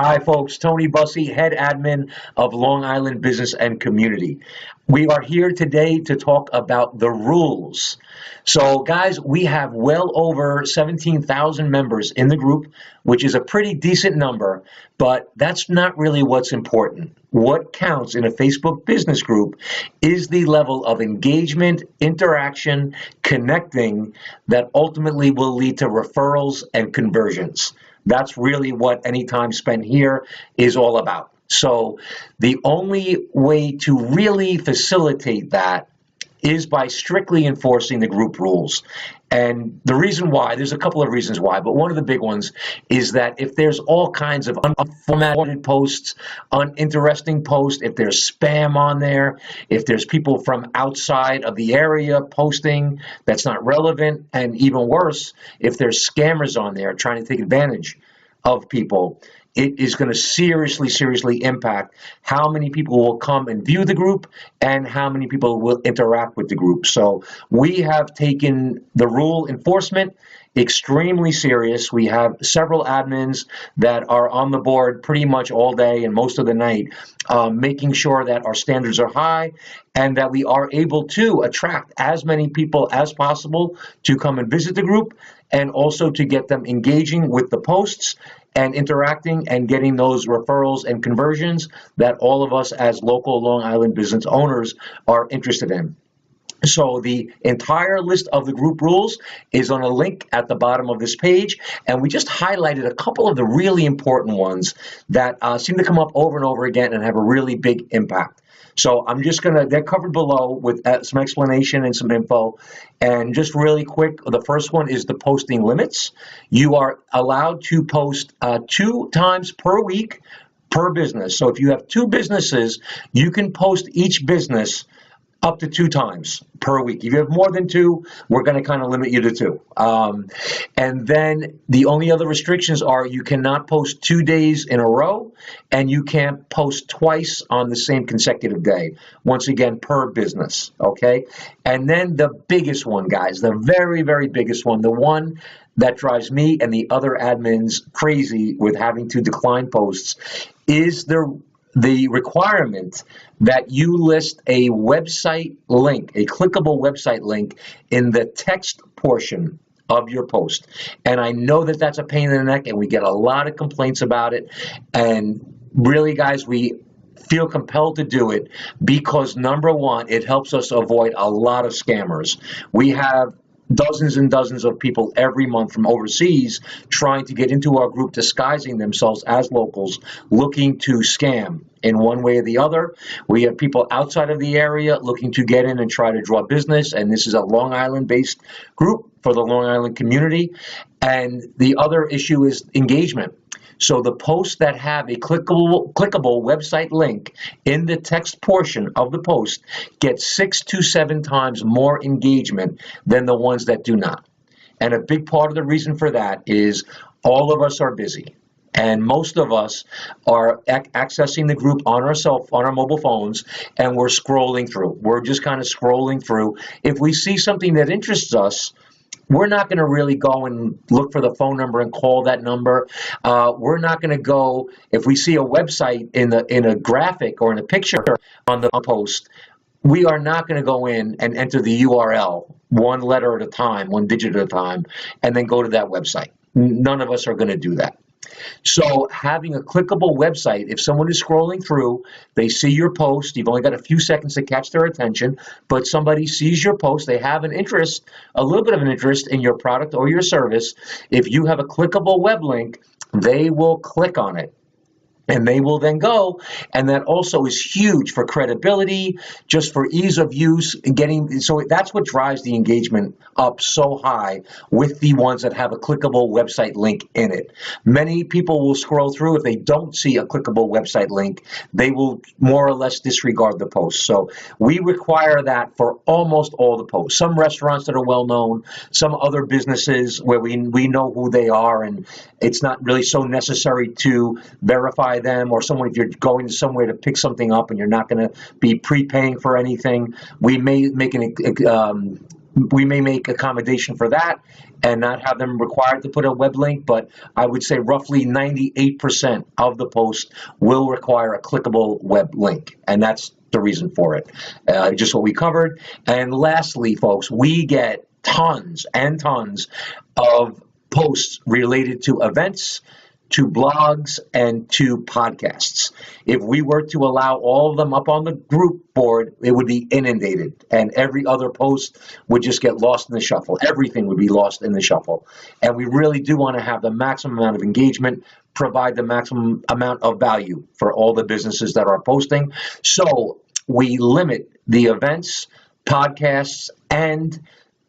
Hi, folks. Tony Bussey, head admin of Long Island Business and Community. We are here today to talk about the rules. So, guys, we have well over 17,000 members in the group, which is a pretty decent number, but that's not really what's important. What counts in a Facebook business group is the level of engagement, interaction, connecting that ultimately will lead to referrals and conversions. That's really what any time spent here is all about. So the only way to really facilitate that is by strictly enforcing the group rules. And the reason why, there's a couple of reasons why, but one of the big ones is that if there's all kinds of unformatted posts, uninteresting posts, if there's spam on there, if there's people from outside of the area posting that's not relevant, and even worse, if there's scammers on there trying to take advantage of people, it is going to seriously impact how many people will come and view the group and how many people will interact with the group. So we have taken the rule enforcement extremely serious. We have several admins that are on the board pretty much all day and most of the night, making sure that our standards are high and that we are able to attract as many people as possible to come and visit the group, and also to get them engaging with the posts and interacting and getting those referrals and conversions that all of us as local Long Island business owners are interested in. So the entire list of the group rules is on a link at the bottom of this page, and we just highlighted a couple of the really important ones that seem to come up over and over again and have a really big impact. So I'm just they're covered below with some explanation and some info. And just really quick, the first one is the posting limits. You are allowed to post 2 times per week per business. So if you have 2 businesses, you can post each business up to 2 times per week. If you have more than 2, we're going to kind of limit you to 2. And then the only other restrictions are you cannot post 2 days in a row, and you can't post twice on the same consecutive day. Once again, per business, okay? And then the biggest one, guys, the very biggest one, the one that drives me and the other admins crazy with having to decline posts, is the requirement that you list a website link, a clickable website link in the text portion of your post. And I know that that's a pain in the neck, and we get a lot of complaints about it. And really, guys, we feel compelled to do it because, number one, it helps us avoid a lot of scammers. We have dozens and dozens of people every month from overseas trying to get into our group, disguising themselves as locals, looking to scam in one way or the other. We have people outside of the area looking to get in and try to draw business, and this is a Long Island-based group for the Long Island community. And the other issue is engagement. So the posts that have a clickable website link in the text portion of the post get 6 to 7 times more engagement than the ones that do not. And a big part of the reason for that is all of us are busy. And most of us are accessing the group on our mobile phones, and we're scrolling through. We're just kind of scrolling through. If we see something that interests us, we're not going to really go and look for the phone number and call that number. We're not going to go, if we see a website in a graphic or in a picture on the post, we are not going to go in and enter the URL one letter at a time, one digit at a time, and then go to that website. None of us are going to do that. So having a clickable website, if someone is scrolling through, they see your post, you've only got a few seconds to catch their attention, but somebody sees your post, they have an interest, a little bit of an interest in your product or your service. If you have a clickable web link, they will click on it. And they will then go, and that also is huge for credibility, just for ease of use, so that's what drives the engagement up so high with the ones that have a clickable website link in it. Many people will scroll through. If they don't see a clickable website link, they will more or less disregard the post. So we require that for almost all the posts. Some restaurants that are well known, some other businesses where we know who they are, and it's not really so necessary to verify them, or someone, if you're going to somewhere to pick something up and you're not going to be prepaying for anything, we may make we may make accommodation for that and not have them required to put a web link, but I would say roughly 98% of the post will require a clickable web link, and that's the reason for it. Just what we covered. And lastly, folks, we get tons and tons of posts related to events, to blogs, and to podcasts. If we were to allow all of them up on the group board, it would be inundated, and every other post would just get lost in the shuffle. Everything would be lost in the shuffle. And we really do want to have the maximum amount of engagement, provide the maximum amount of value for all the businesses that are posting. So we limit the events, podcasts, and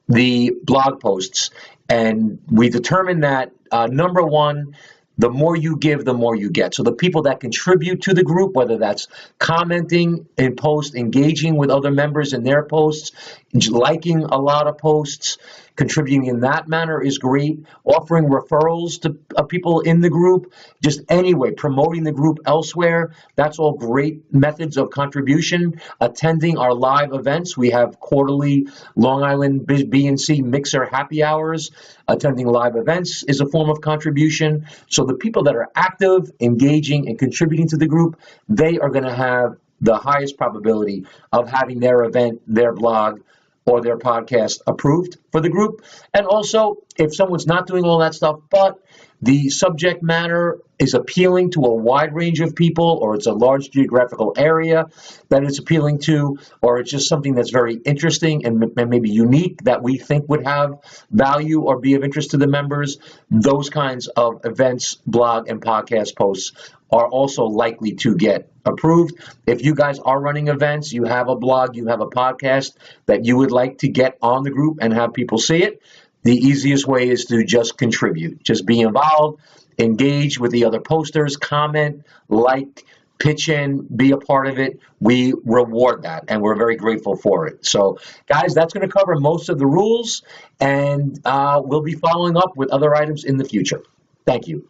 the blog posts. And we determine that, number one, the more you give, the more you get. So the people that contribute to the group, whether that's commenting in posts, engaging with other members in their posts, liking a lot of posts, contributing in that manner is great. Offering referrals to people in the group, just anyway, promoting the group elsewhere, that's all great methods of contribution. Attending our live events, we have quarterly Long Island B&C Mixer happy hours. Attending live events is a form of contribution. So the people that are active, engaging, and contributing to the group, they are going to have the highest probability of having their event, their blog, or their podcast approved for the group. And also, if someone's not doing all that stuff, but the subject matter is appealing to a wide range of people, or it's a large geographical area that it's appealing to, or it's just something that's very interesting and maybe unique that we think would have value or be of interest to the members, those kinds of events, blog, and podcast posts are also likely to get approved. If you guys are running events, you have a blog, you have a podcast that you would like to get on the group and have people see it, the easiest way is to just contribute. Just be involved, engage with the other posters, comment, like, pitch in, be a part of it. We reward that, and we're very grateful for it. So, guys, that's going to cover most of the rules, and we'll be following up with other items in the future. Thank you.